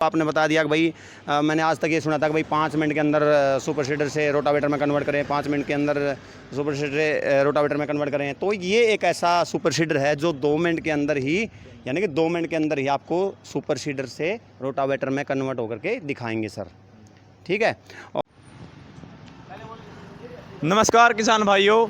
आपने बता दिया कि भाई मैंने आज तक ये सुना था कि भाई 5 मिनट के अंदर सुपर सीडर से रोटावेटर में कन्वर्ट करें, 5 मिनट के अंदर सुपर सीडर से रोटावेटर में कन्वर्ट करें। तो ये एक ऐसा सुपर सीडर है जो 2 मिनट के अंदर ही, यानी कि 2 मिनट के अंदर ही आपको सुपर सीडर से रोटावेटर में कन्वर्ट होकर के दिखाएंगे सर। ठीक है। नमस्कार किसान भाइयों,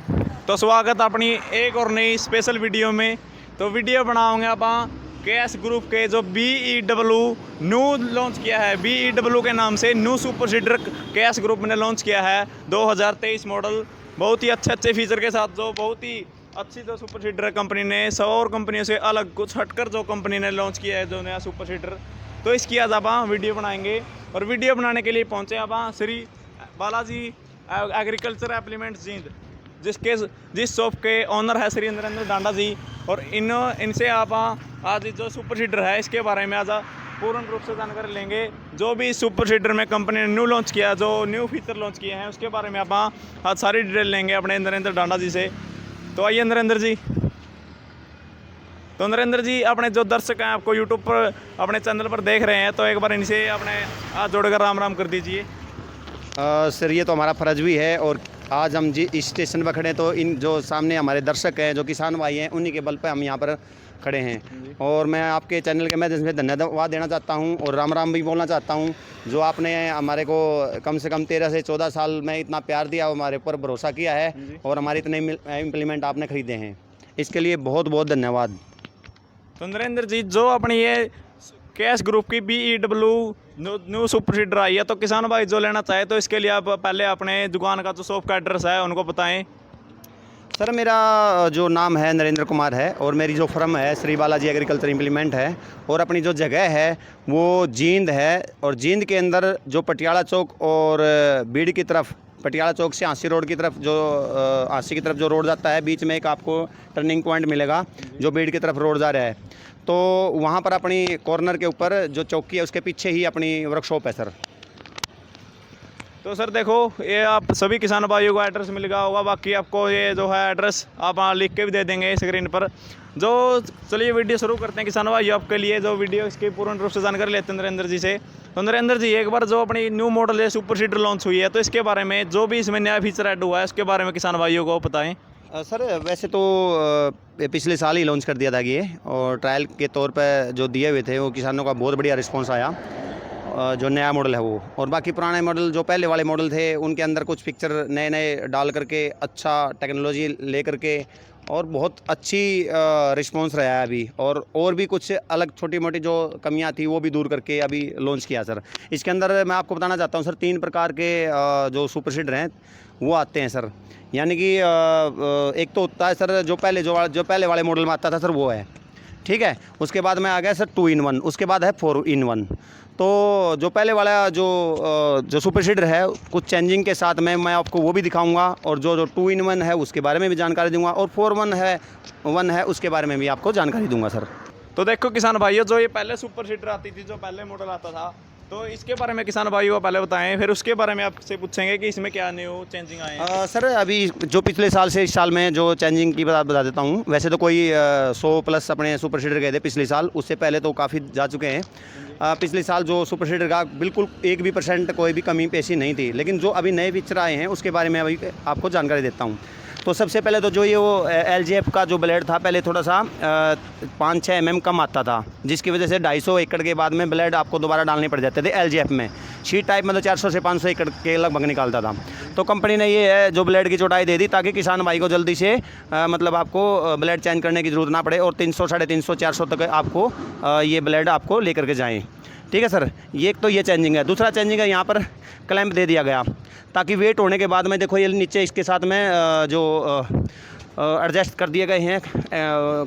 तो स्वागत अपनी एक और नई स्पेशल वीडियो में। तो वीडियो बनाओगे आप केएस ग्रुप के जो BEW न्यू लॉन्च किया है, BEW के नाम से new super seeder KS group ने लॉन्च किया है 2023 मॉडल। बहुत ही अच्छे फीचर के साथ, जो बहुत ही अच्छी जो सुपर सीडर कंपनी ने 100 और कंपनियों से अलग कुछ हटकर जो कंपनी ने लॉन्च किया है जो नया सुपर सीडर, तो इसकी आज आप वीडियो बनाएंगे। और वीडियो बनाने के लिए पहुँचे आप श्री बालाजी एग्रीकल्चर एप्लीमेंट्स जींद, जिस शॉप के ऑनर है श्री नरेंद्र डांडा जी। और इनसे आप आज जो सुपर सीडर है इसके बारे में आज पूर्ण रूप से जानकारी लेंगे। जो भी सुपर सीडर में कंपनी ने न्यू लॉन्च किया, जो न्यू फीचर लॉन्च किए हैं, उसके बारे में आप आज सारी डिटेल लेंगे अपने नरेंद्र डांडा जी से। तो आइए नरेंद्र जी। तो नरेंद्र जी, अपने जो दर्शक हैं आपको यूट्यूब पर अपने चैनल पर देख रहे हैं, तो एक बार इनसे अपने आज जोड़कर राम राम कर दीजिए। सर ये तो हमारा फ़र्ज भी है, और आज हम जी इस स्टेशन पर खड़े हैं तो इन जो सामने हमारे दर्शक हैं, जो किसान भाई हैं, उन्हीं के बल पे हम यहाँ पर खड़े हैं। और मैं आपके चैनल के माध्यम से धन्यवाद देना चाहता हूँ और राम राम भी बोलना चाहता हूँ। जो आपने हमारे को कम से कम 13 से 14 साल में इतना प्यार दिया, हमारे ऊपर भरोसा किया है और हमारे इतने इम्प्लीमेंट आपने ख़रीदे हैं, इसके लिए बहुत बहुत धन्यवाद। तो नरेंद्र जी, जो अपनी ये केएस ग्रुप की BEW न्यू सुपर सीडर आई है, तो किसान भाई जो लेना चाहे तो इसके लिए आप पहले अपने दुकान का जो शॉप का एड्रेस है उनको बताएं। सर मेरा जो नाम है नरेंद्र कुमार है, और मेरी जो फर्म है श्री बालाजी एग्रीकल्चर इम्प्लीमेंट है, और अपनी जो जगह है वो जींद है। और जींद के अंदर जो पटियाला चौक और बीड़ की तरफ, पटियाला चौक से आंसी रोड की तरफ, जो आंसी की तरफ जो रोड जाता है, बीच में एक आपको टर्निंग पॉइंट मिलेगा जो बीड़ की तरफ रोड जा रहा है। तो वहाँ पर अपनी कॉर्नर के ऊपर जो चौकी है उसके पीछे ही अपनी वर्कशॉप है सर। तो सर देखो, ये आप सभी किसान भाइयों को एड्रेस मिल गया होगा। बाकी आपको ये जो है एड्रेस आप लिख के भी दे देंगे स्क्रीन पर। जो चलिए वीडियो शुरू करते हैं किसान भाइयों आपके लिए, जो वीडियो इसकी पूर्ण रूप से जानकारी लेते हैं नरेंद्र जी से। तो नरेंद्र जी, एक बार जो अपनी न्यू मॉडल है सुपर सीडर लॉन्च हुई है, तो इसके बारे में जो भी इसमें नया फीचर ऐड हुआ है उसके बारे में किसान भाइयों को बताएं। सर वैसे तो पिछले साल ही लॉन्च कर दिया था ये, और ट्रायल के तौर पे जो दिए हुए थे वो किसानों का बहुत बढ़िया रिस्पांस आया, जो नया मॉडल है वो। और बाकी पुराने मॉडल जो पहले वाले मॉडल थे उनके अंदर कुछ पिक्चर नए नए डाल करके, अच्छा टेक्नोलॉजी ले करके, और बहुत अच्छी रिस्पांस रहा है अभी। और भी कुछ अलग छोटी मोटी जो कमियां थी वो भी दूर करके अभी लॉन्च किया सर। इसके अंदर मैं आपको बताना चाहता हूं सर, 3 प्रकार के जो सुपर सीडर हैं वो आते हैं सर। यानी कि एक तो होता है सर जो पहले वाले मॉडल में आता था सर, वो है ठीक है। उसके बाद में आ गया सर 2 in 1, उसके बाद है 4 in 1। तो जो पहले वाला जो सुपर सीडर है कुछ चेंजिंग के साथ में मैं आपको वो भी दिखाऊंगा, और जो 2 in 1 है उसके बारे में भी जानकारी दूंगा, और 4 1 है उसके बारे में भी आपको जानकारी दूंगा सर। तो देखो किसान भाइयों, जो ये पहले सुपर सीडर आती थी, जो पहले मॉडल आता था, तो इसके बारे में किसान भाइयों को पहले बताएं, फिर उसके बारे में आपसे पूछेंगे कि इसमें क्या न्यू चेंजिंग आए हैं। सर अभी जो पिछले साल से इस साल में जो चेंजिंग की बता देता हूँ। वैसे तो कोई 100 प्लस अपने सुपर सीडर गए थे पिछले साल, उससे पहले तो काफ़ी जा चुके हैं। पिछले साल जो सुपर सीडर का बिल्कुल 1 भी % कोई भी कमी पेशी नहीं थी, लेकिन जो अभी नए फीचर आए हैं उसके बारे में अभी आपको जानकारी देता हूँ। तो सबसे पहले तो जो ये वो LGF का जो ब्लेड था, पहले थोड़ा सा 5-6 mm कम आता था, जिसकी वजह से 250 एकड़ के बाद में ब्लेड आपको दोबारा डालने पड़ जाते थे LGF में। शीट टाइप में तो 400 से 500 एकड़ के लगभग निकालता था। तो कंपनी ने ये है जो ब्लेड की चौड़ाई दे दी, ताकि किसान भाई को जल्दी से मतलब आपको ब्लेड चेंज करने की ज़रूरत ना पड़े, और 300, 350, 400 तक आपको ये ब्लेड आपको लेकर के जाएँ। ठीक है सर, ये तो ये चेंजिंग है। दूसरा चेंजिंग है, यहाँ पर क्लैंप दे दिया गया, ताकि वेट होने के बाद में देखो ये नीचे इसके साथ में जो एडजस्ट कर दिए गए हैं,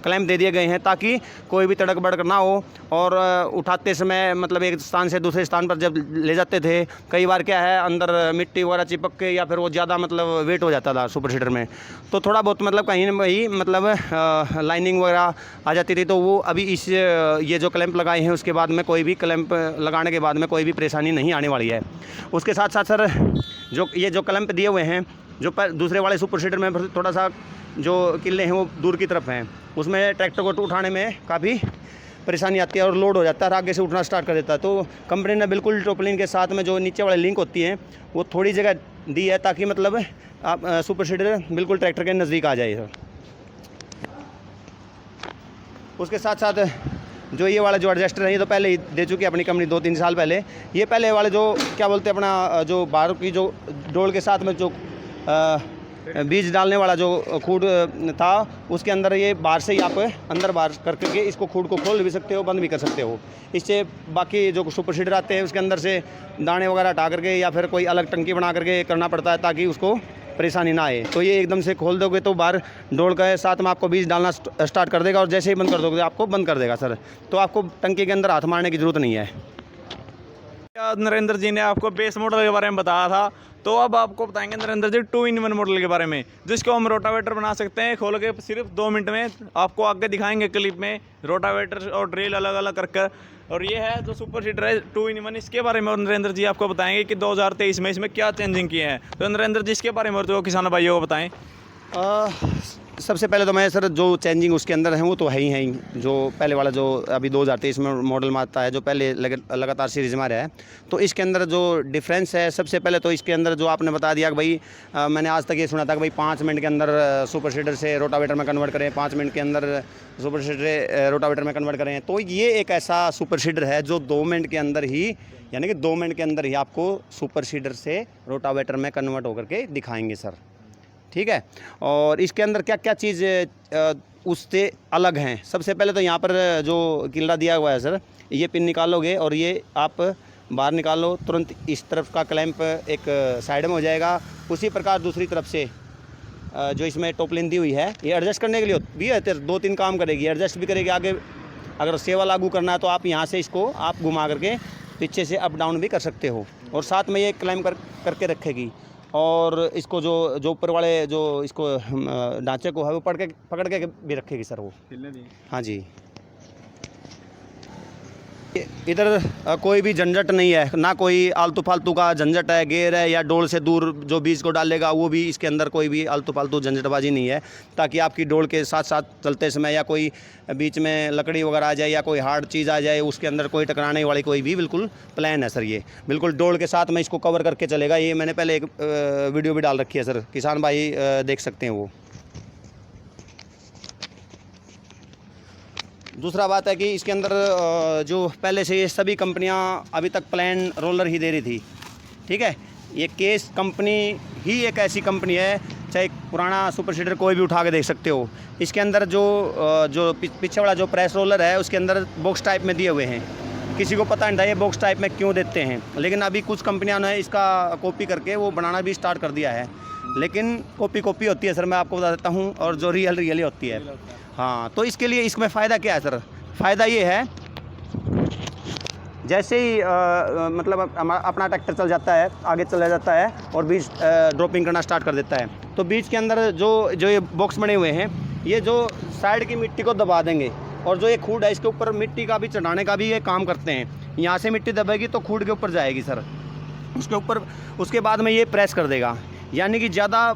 क्लैंप दे दिए गए हैं, ताकि कोई भी तड़क भड़क ना हो। और उठाते समय मतलब एक स्थान से दूसरे स्थान पर जब ले जाते थे, कई बार क्या है अंदर मिट्टी वगैरह चिपक के या फिर वो ज़्यादा मतलब वेट हो जाता था सुपर सीडर में, तो थोड़ा बहुत मतलब कहीं ना कहीं मतलब लाइनिंग वगैरह आ जाती थी। तो वो अभी ये जो क्लैंप लगाए हैं उसके बाद में कोई भी क्लैंप लगाने के बाद में कोई भी परेशानी नहीं आने वाली है। उसके साथ साथ सर जो क्लैंप दिए हुए हैं, जो दूसरे वाले सुपर सीडर में थोड़ा सा जो किले हैं वो दूर की तरफ हैं, उसमें ट्रैक्टर को उठाने में काफ़ी परेशानी आती है और लोड हो जाता है और आगे से उठना स्टार्ट कर देता है। तो कंपनी ने बिल्कुल टोपलिन के साथ में जो नीचे वाले लिंक होती हैं वो थोड़ी जगह दी है ताकि मतलब आप सुपर सीडर बिल्कुल ट्रैक्टर के नज़दीक आ जाए। उसके साथ साथ जो ये वाला जो एडजस्टर है ये तो पहले ही दे चुकी है अपनी कंपनी 2-3 साल पहले। ये पहले वाले जो क्या बोलते हैं अपना जो बाहर की जो डोल के साथ में जो बीज डालने वाला जो खूड था उसके अंदर ये बाहर से ही आप अंदर बाहर करके इसको खूड को खोल भी सकते हो, बंद भी कर सकते हो। इससे बाकी जो सुपर सीडर आते हैं उसके अंदर से दाने वगैरह हटा करके या फिर कोई अलग टंकी बना करके करना पड़ता है ताकि उसको परेशानी ना आए। तो ये एकदम से खोल दोगे तो बाहर डोल के साथ में आपको बीज डालना स्टार्ट कर देगा और जैसे ही बंद कर दोगे आपको बंद कर देगा सर। तो आपको टंकी के अंदर हाथ मारने की ज़रूरत नहीं है। नरेंद्र जी ने आपको बेस मॉडल के बारे में बताया था, तो अब आपको बताएंगे नरेंद्र जी 2-in-1 मॉडल के बारे में, जिसको हम रोटावेटर बना सकते हैं खोल के सिर्फ 2 मिनट में। आपको आगे दिखाएंगे क्लिप में रोटावेटर और ड्रिल अलग अलग कर कर। और ये है जो सुपर सीडर है 2-in-1, इसके बारे में और नरेंद्र जी आपको बताएंगे कि 2023 में इसमें क्या चेंजिंग किए हैं। तो नरेंद्र जी इसके बारे में और जो किसान भाइयों को बताएं। सबसे पहले तो मैं सर जो चेंजिंग उसके अंदर है वो तो है ही जो पहले वाला जो अभी 2023 में मॉडल में आता है जो पहले लगातार सीरीज़ में रहा है। तो इसके अंदर जो डिफरेंस है सबसे पहले तो इसके अंदर जो आपने बता दिया कि भाई मैंने आज तक ये सुना था कि भाई 5 मिनट के अंदर सुपर सीडर से रोटावेटर में कन्वर्ट करें, 5 मिनट के अंदर सुपर सीडर से रोटावेटर में कन्वर्ट करें। तो ये एक ऐसा सुपर सीडर है जो 2 मिनट के अंदर ही, यानी कि 2 मिनट के अंदर ही आपको सुपर सीडर से रोटावेटर में कन्वर्ट होकर के दिखाएंगे सर। ठीक है। और इसके अंदर क्या क्या चीज़ उससे अलग हैं, सबसे पहले तो यहाँ पर जो किल्ला दिया हुआ है सर, ये पिन निकालोगे और ये आप बाहर निकालो, तुरंत इस तरफ का क्लैंप एक साइड में हो जाएगा। उसी प्रकार दूसरी तरफ से जो इसमें टोपलिन दी हुई है ये एडजस्ट करने के लिए भी है, 2-3 काम करेगी, एडजस्ट भी करेगी। आगे अगर सेवा लागू करना है तो आप यहाँ से इसको आप घुमा करके पीछे से अप डाउन भी कर सकते हो। और साथ में ये क्लैंप करके रखेगी और इसको जो ऊपर वाले जो इसको ढांचे को है वो पकड़ के भी रखेगी सर वो। हाँ जी। इधर कोई भी झंझट नहीं है, ना कोई आलतू फालतू का झंझट है, गेयर है या डोल से दूर जो बीज को डालेगा वो भी, इसके अंदर कोई भी आलतू फालतू झंझटबाजी नहीं है, ताकि आपकी डोल के साथ साथ चलते समय या कोई बीच में लकड़ी वगैरह आ जाए या कोई हार्ड चीज़ आ जाए उसके अंदर कोई टकराने वाली कोई भी बिल्कुल प्लान है सर। ये बिल्कुल डोल के साथ में इसको कवर करके चलेगा। ये मैंने पहले एक वीडियो भी डाल रखी है सर, किसान भाई देख सकते हैं वो। दूसरा बात है कि इसके अंदर जो पहले से ये सभी कंपनियां अभी तक प्लान रोलर ही दे रही थी। ठीक है। ये केस कंपनी ही एक ऐसी कंपनी है, चाहे पुराना सुपर सीडर कोई भी उठा के देख सकते हो। इसके अंदर जो पीछे वाला जो प्रेस रोलर है उसके अंदर बॉक्स टाइप में दिए हुए हैं। किसी को पता नहीं था ये बॉक्स टाइप में क्यों देते हैं, लेकिन अभी कुछ कंपनियों ने इसका कॉपी करके वो बनाना भी स्टार्ट कर दिया है। लेकिन कॉपी होती है सर, मैं आपको बता देता हूँ, और जो रियल ही होती है। हाँ, तो इसके लिए इसमें फ़ायदा क्या है सर? फ़ायदा ये है जैसे ही मतलब अपना ट्रैक्टर चल जाता है, आगे चला जाता है और बीज ड्रॉपिंग करना स्टार्ट कर देता है, तो बीज के अंदर जो ये बॉक्स बने हुए हैं ये जो साइड की मिट्टी को दबा देंगे और जो ये खूड है इसके ऊपर मिट्टी का भी चढ़ाने का भी ये काम करते हैं। यहाँ से मिट्टी दबेगी तो खूड के ऊपर जाएगी सर, उसके ऊपर, उसके बाद में ये प्रेस कर देगा, यानी कि ज़्यादा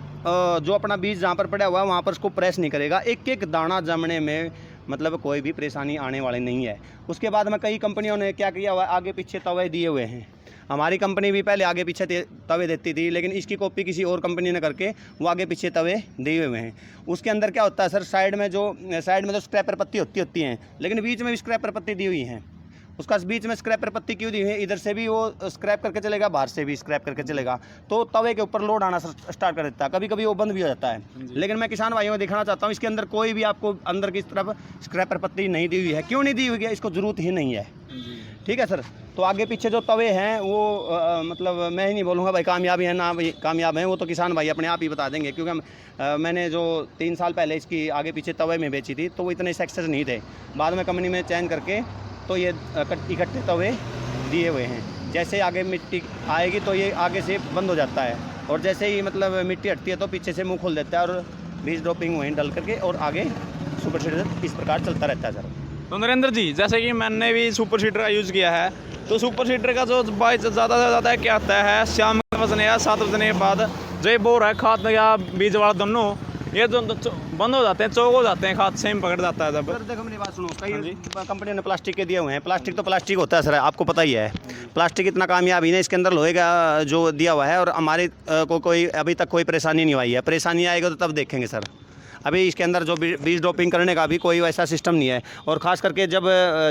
जो अपना बीज जहाँ पर पड़ा हुआ है वहाँ पर उसको प्रेस नहीं करेगा। एक एक दाना जमने में मतलब कोई भी परेशानी आने वाली नहीं है। उसके बाद में कई कंपनियों ने क्या किया हुआ है, आगे पीछे तवे दिए हुए हैं। हमारी कंपनी भी पहले आगे पीछे तवे देती थी, लेकिन इसकी कॉपी किसी और कंपनी ने करके वो आगे पीछे तवे दिए हुए हैं। उसके अंदर क्या होता है सर, साइड में जो स्क्रैपर पत्ती होती हैं, लेकिन बीच में भी स्क्रैपर पत्ती दी हुई हैं। उसका बीच में स्क्रैपर पत्ती क्यों दी है, इधर से भी वो स्क्रैप करके चलेगा, बाहर से भी स्क्रैप करके चलेगा, तो तवे के ऊपर लोड आना स्टार्ट कर देता है। कभी कभी वो बंद भी हो जाता है। लेकिन मैं किसान भाइयों को दिखाना चाहता हूँ इसके अंदर कोई भी आपको अंदर की तरफ स्क्रैपर पत्ती नहीं दी हुई है। क्यों नहीं दी हुई है? इसको ज़रूरत ही नहीं है। ठीक है सर। तो आगे पीछे जो तवे हैं वो मतलब मैं ही नहीं बोलूँगा भाई कामयाबी है ना भाई कामयाब हैं, वो तो किसान भाई अपने आप ही बता देंगे, क्योंकि मैंने जो 3 साल पहले इसकी आगे पीछे तवे में बेची थी तो वो इतने सक्सेस नहीं थे। बाद में कंपनी में चेंज करके तो ये इकट्ठे तवे दिए हुए हैं। जैसे आगे मिट्टी आएगी तो ये आगे से बंद हो जाता है, और जैसे ही मतलब मिट्टी हटती है तो पीछे से मुंह खोल देता है और बीज ड्रॉपिंग वहीं डल करके और आगे सुपर सीडर इस प्रकार चलता रहता है सर। तो नरेंद्र जी, जैसे कि मैंने भी सुपर सीडर का यूज़ किया है, तो सुपर सीडर का जो बाइस ज़्यादा से ज़्यादा क्या आता है, शाम के बजने या 7 बजने के बाद जो ये बोर है खाद या बीज वाला दोनों, ये जो बंद हो जाते हैं, चौक हो जाते हैं, हाथ से ही पकड़ जाता है जब। सर देखो मेरी बात सुनो, हाँ जी। कई कंपनियों ने प्लास्टिक के दिए हुए हैं। प्लास्टिक तो प्लास्टिक होता है सर, आपको पता ही है। प्लास्टिक इतना कामयाब ही नहीं, इसके अंदर लोहे का जो दिया हुआ है, और हमारे को कोई अभी तक कोई परेशानी नहीं आई है। परेशानी आएगा तो तब देखेंगे सर। अभी इसके अंदर जो बीज ड्रॉपिंग करने का भी कोई वैसा सिस्टम नहीं है। और ख़ास करके जब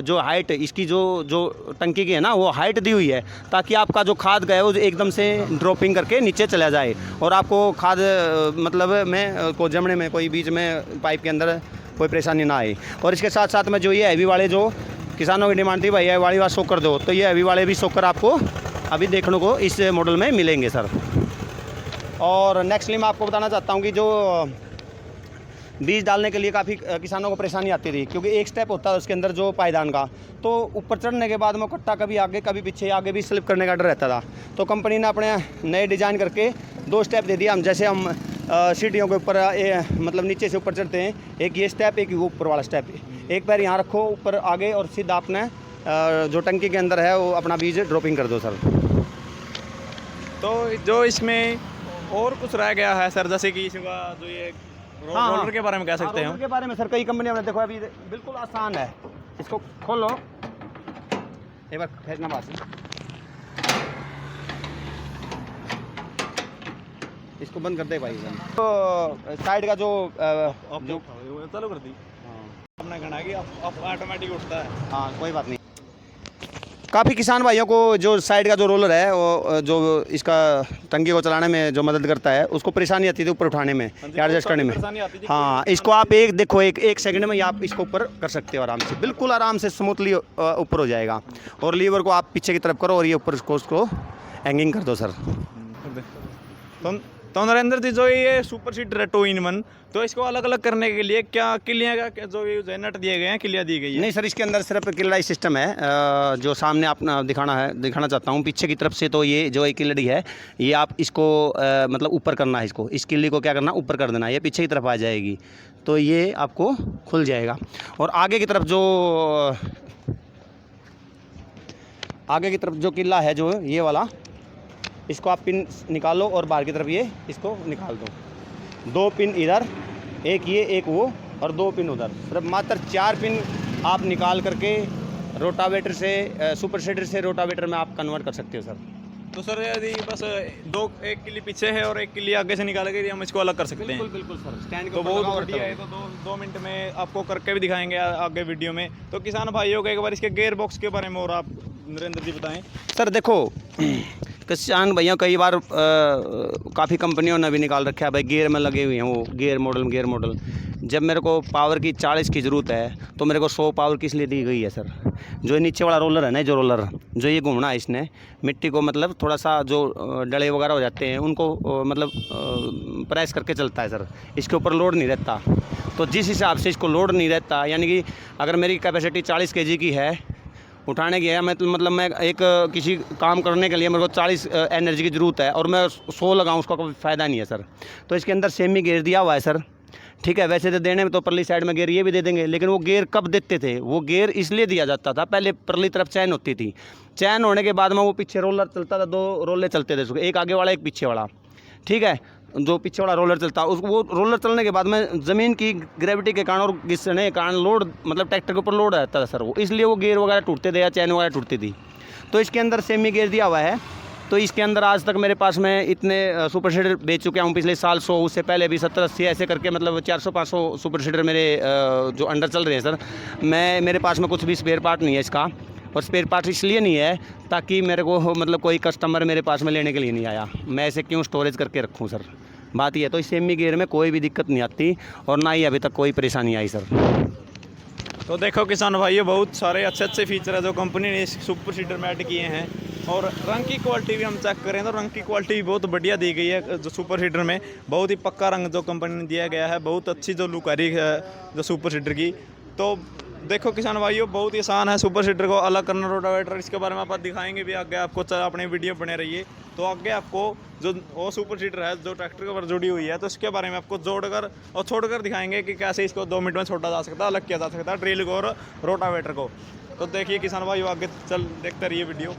जो हाइट इसकी जो टंकी की है ना, वो हाइट दी हुई है ताकि आपका जो खाद गया है वो एकदम से ड्रॉपिंग करके नीचे चला जाए, और आपको खाद मतलब में को जमने में कोई बीच में पाइप के अंदर कोई परेशानी ना आए। और इसके साथ साथ में जो ये हैवी वाले जो किसानों की डिमांड थी, भाई हैवी वाली बात सोकर दो, तो ये हैवी वाले भी सोकर आपको अभी देखने को इस मॉडल में मिलेंगे सर। और नेक्स्टली मैं आपको बताना चाहता हूँ कि जो बीज डालने के लिए काफ़ी किसानों को परेशानी आती थी, क्योंकि एक स्टेप होता है उसके अंदर जो पायदान का, तो ऊपर चढ़ने के बाद में कट्टा कभी आगे कभी पीछे, आगे भी स्लिप करने का डर रहता था। तो कंपनी ने अपने नए डिज़ाइन करके 2 स्टेप दे दिया। हम जैसे हम सीढ़ियों के ऊपर मतलब नीचे से ऊपर चढ़ते हैं, एक ये स्टेप, एक ऊपर वाला स्टेप। एक पैर यहाँ रखो ऊपर आगे, और सीधा अपने जो टंकी के अंदर है वो अपना बीज ड्रॉपिंग कर दो सर। तो जो इसमें और कुछ रह गया है सर, जैसे कि इसका जो ये रोलर के बारे में कह सकते हैं रोलर के बारे में सर, कई कंपनियों ने देखो अभी बिल्कुल आसान है। इसको खोलो, एक बार फेंकना बात, इसको बंद कर दे भाई। तो साइड का जो चालू कर दी आपने कहना कि ऑटोमेटिक उठता है। हाँ कोई बात नहीं। काफ़ी किसान भाइयों को जो साइड का जो रोलर है वो जो इसका टंकी को चलाने में जो मदद करता है, उसको परेशानी आती थी ऊपर उठाने में या एडजस्ट करने में। हाँ, इसको आप एक सेकंड में आप इसको ऊपर कर सकते हो आराम से, बिल्कुल आराम से स्मूथली ऊपर हो जाएगा। और लीवर को आप पीछे की तरफ करो और ये ऊपर उसको हैंगिंग कर दो सर। तो नरेंद्र जी, जो ये सुपर सीडर है 2-in-1, तो इसको अलग अलग करने के लिए क्या किलियाँ का जो ये नट दिए गए हैं, किलियाँ दी गई है? नहीं सर, इसके अंदर सिर्फ किलड़ी सिस्टम है, जो सामने आप दिखाना चाहता हूँ पीछे की तरफ से। तो ये जो एक किलड़ी है, ये आप इसको मतलब ऊपर करना है, इसको इस किल्ली को क्या करना, ऊपर कर देना है, ये पीछे की तरफ आ जाएगी, तो ये आपको खुल जाएगा। और आगे की तरफ जो किला है जो ये वाला, इसको आप पिन निकालो और बाहर की तरफ ये इसको निकाल दो। 2 पिन इधर, एक ये एक वो, और 2 पिन उधर। सिर्फ मात्र 4 पिन आप निकाल करके रोटावेटर से सुपर सीडर से रोटावेटर में आप कन्वर्ट कर सकते हो सर। तो सर यदि बस एक किली पीछे है और एक किली आगे से निकाल के हम इसको अलग कर सकते हैं? बिल्कुल सर, स्टैंड तो बहुत बढ़िया है। तो 2 मिनट में आपको करके भी दिखाएंगे आगे वीडियो में। तो किसान भाइयों को एक बार इसके गेयर बॉक्स के बारे में और आप नरेंद्र जी बताएं। सर देखो, किसान भैया कई बार काफ़ी कंपनियों ने भी निकाल रखा है भाई, गियर में लगे हुए हैं वो गियर मॉडल। जब मेरे को पावर की 40 की ज़रूरत है तो मेरे को 100 पावर किस लिए दी गई है सर? जो नीचे वाला रोलर है ना, जो रोलर जो ये घूमना है, इसने मिट्टी को मतलब थोड़ा सा जो डले वगैरह हो जाते हैं उनको मतलब प्रेस करके चलता है सर। इसके ऊपर लोड नहीं रहता। तो जिस हिसाब से इसको लोड नहीं रहता, यानी कि अगर मेरी कैपेसिटी 40 kg की है उठाने की है, मतलब मैं एक किसी काम करने के लिए मेरे को 40 एनर्जी की ज़रूरत है और मैं 100 लगाऊँ, उसका कोई फ़ायदा नहीं है सर। तो इसके अंदर सेमी गेयर दिया हुआ है सर, ठीक है। वैसे तो देने में तो परली साइड में गेयर ये भी दे देंगे, लेकिन वो गेयर कब देते थे? वो गेयर इसलिए दिया जाता था, पहले परली तरफ चैन होती थी, चैन होने के बाद में वो पीछे रोलर चलता था, 2 रोले चलते थे, एक आगे वाला एक पीछे वाला, ठीक है। जो पीछे वाला रोलर चलता है वो रोलर चलने के बाद में ज़मीन की ग्रेविटी के कारण और घिसने के कारण लोड मतलब ट्रैक्टर के ऊपर लोड रहता था सर, वो इसलिए वो गेयर वगैरह टूटते थे या चैन वगैरह टूटती थी। तो इसके अंदर सेमी गेयर दिया हुआ है। तो इसके अंदर आज तक मेरे पास में इतने सुपर सीडर बेच चुके हूँ, पिछले साल 100, उससे पहले भी 70-80 ऐसे करके मतलब 400-500 सुपर सीडर मेरे जो अंडर चल रहे हैं सर। मेरे पास में कुछ भी स्पेयर पार्ट नहीं है इसका, और स्पेयर पार्ट इसलिए नहीं है ताकि मेरे को मतलब कोई कस्टमर मेरे पास में लेने के लिए नहीं आया, मैं ऐसे क्यों स्टोरेज करके रखूँ सर, बात ये। तो इस सेमी गियर में कोई भी दिक्कत नहीं आती और ना ही अभी तक कोई परेशानी आई सर। तो देखो किसान भाइयों, बहुत सारे अच्छे फीचर है जो कंपनी ने इस सुपर सीडर में ऐड किए हैं। और रंग की क्वालिटी भी हम चेक करें तो रंग की क्वालिटी भी बहुत बढ़िया दी गई है। जो सुपर सीडर में बहुत ही पक्का रंग जो कंपनी ने दिया गया है, बहुत अच्छी जो लुक आ रही है जो सुपर सीडर की। तो देखो किसान भाइयों, बहुत ही आसान है सुपर सीडर को अलग करना रोटावेटर। इसके बारे में आप दिखाएंगे भी आगे आपको, अपने वीडियो बने रहिए। तो आगे आपको जो वो सुपर सीडर है जो ट्रैक्टर के ऊपर जुड़ी हुई है, तो इसके बारे में आपको जोड़कर और छोड़कर दिखाएंगे कि कैसे इसको 2 मिनट में छोड़ा जा सकता है, अलग किया जा सकता है ड्रिल को और रोटावेटर को। तो देखिए किसान भाइयों, आगे चल देखते रहिए वीडियो।